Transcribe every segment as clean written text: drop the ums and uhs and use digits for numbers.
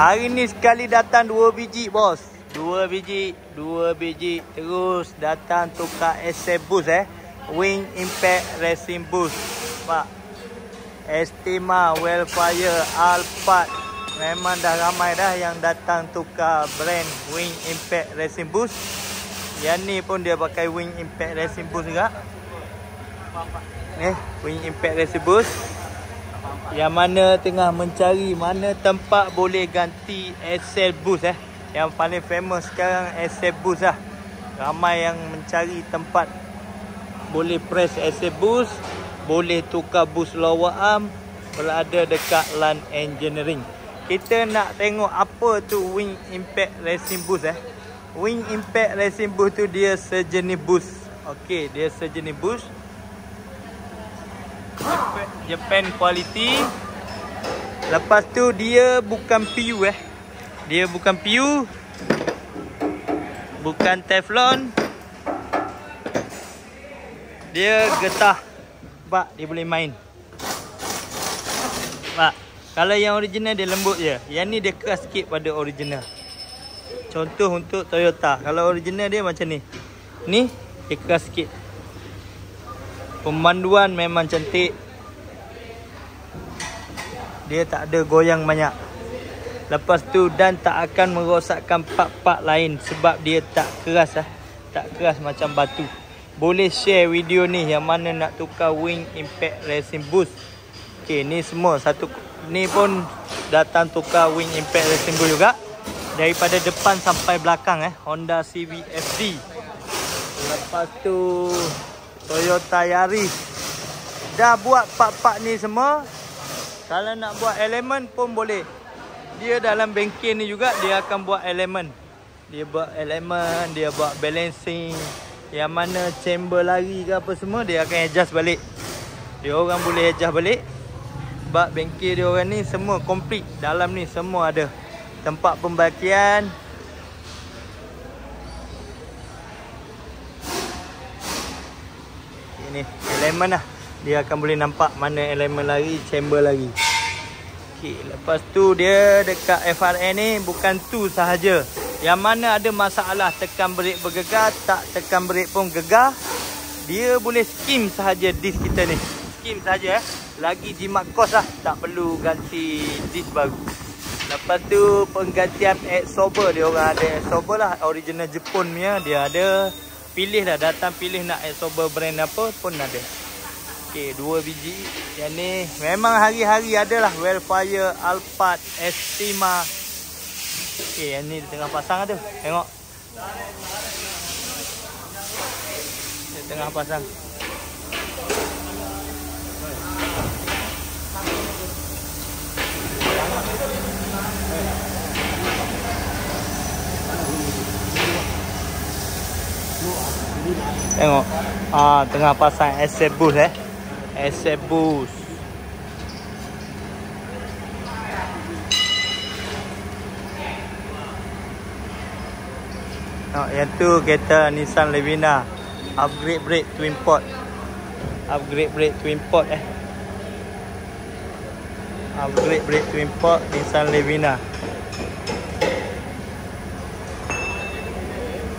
Hari ni sekali datang 2 biji bos. 2 biji terus datang tukar SF boost Wing Impact Racing Boost. Pak. Estima, Wellfire, Alphard. Memang dah ramai dah yang datang tukar brand Wing Impact Racing Boost. Yang ni pun dia pakai Wing Impact Racing Boost juga. Wing Impact Racing Boost. Yang mana tengah mencari mana tempat boleh ganti SL Boost Yang paling famous sekarang SL Boost lah. Ramai yang mencari tempat boleh press SL Boost, boleh tukar boost lower arm, berada dekat LAN Engineering. Kita nak tengok apa tu Wing Impact Racing Boost Wing Impact Racing Boost tu dia sejenis boost. Okey, dia sejenis boost Japan quality. Lepas tu dia bukan PU Dia bukan PU, bukan Teflon. Dia getah. Pak, dia boleh main. Pak, kalau yang original dia lembut je. Yang ni dia keras sikit pada original. Contoh untuk Toyota. Kalau original dia macam ni. Ni dia keras sikit. Pemanduan memang cantik. Dia tak ada goyang banyak. Lepas tu dan tak akan merosakkan part-part lain sebab dia tak keras tak keras macam batu. Boleh share video ni yang mana nak tukar Wing Impact Racing Boost. Okey, ni semua satu ni pun datang tukar Wing Impact Racing Boost juga. Daripada depan sampai belakang Honda Civic FD. Lepas tu Toyota Yaris. Dah buat part-part ni semua. Kalau nak buat elemen pun boleh. Dia dalam bengkel ni juga dia akan buat elemen. Dia buat elemen, dia buat balancing. Yang mana chamber lari ke apa semua dia akan adjust balik. Dia orang boleh adjust balik. Sebab bengkel dia orang ni semua komplit. Dalam ni semua ada. Tempat pembakian. Ini elemen lah. Dia akan boleh nampak mana elemen lari, chamber lari. Okey, lepas tu dia dekat FRN ni bukan tu sahaja. Yang mana ada masalah tekan brake bergegar, tak tekan brake pun gegar. Dia boleh skim sahaja disk kita ni. Skim sahaja Lagi jimat kos lah. Tak perlu ganti disk baru. Lepas tu penggantian absorber. Dia orang ada absorber lah. Original Jepun punya dia ada. Pilih lah, datang pilih nak absorber brand apa pun ada. Okey, 2 biji. Yang ni memang hari-hari ada lah. Wellfire, Alphard, Estima. Okey, yang ni dia tengah pasang tu. Tengok. Dia tengah pasang. Tengok. Tengah pasang SF Boost SF Boost. Yang tu kereta Nissan Levina. Upgrade brake twin port. Upgrade brake twin port Upgrade brake twin port Nissan Levina.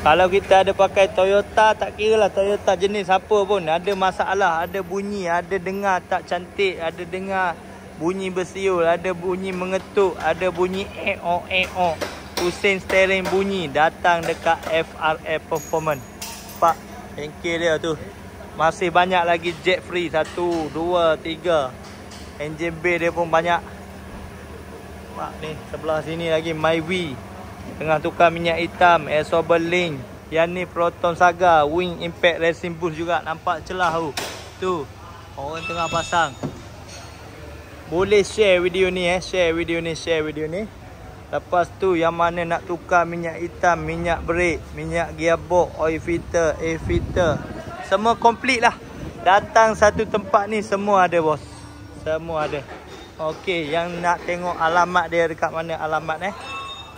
Kalau kita ada pakai Toyota, tak kira lah Toyota jenis apa pun. Ada masalah, ada bunyi, ada dengar tak cantik, ada dengar bunyi bersiul, ada bunyi mengetuk, ada bunyi eo. Pusing steering bunyi, datang dekat FRF Performance. Pak, bengkel dia tu. Masih banyak lagi jet free. 1, 2, 3. Engine bay dia pun banyak. Pak ni, sebelah sini lagi Myvi. Tengah tukar minyak hitam, absorber link. Yang ni Proton Saga, Wing Impact Racing Boost juga. Nampak celah tu. Tu, orang tengah pasang. Boleh share video ni share video ni. Lepas tu yang mana nak tukar minyak hitam, minyak brake, minyak gearbox, oil filter, air filter. Semua komplit lah. Datang satu tempat ni semua ada bos. Semua ada. Okey, yang nak tengok alamat dia dekat mana alamat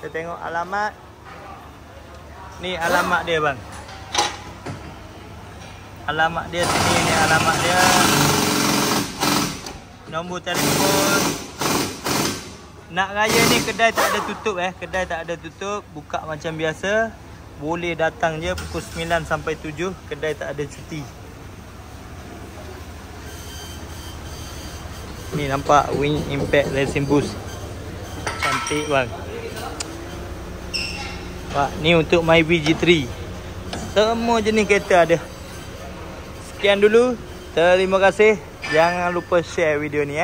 Kita tengok alamat. Ni alamat dia bang. Alamat dia sini ni alamat dia. Nombor telefon. Nak raya ni kedai tak ada tutup Kedai tak ada tutup. Buka macam biasa. Boleh datang je pukul 9 sampai 7. Kedai tak ada cuti. Ni nampak Wing Impact Racing Boost. Cantik bang. Wah, ni untuk Myvi G3. Semua jenis kereta ada. Sekian dulu. Terima kasih. Jangan lupa share video ni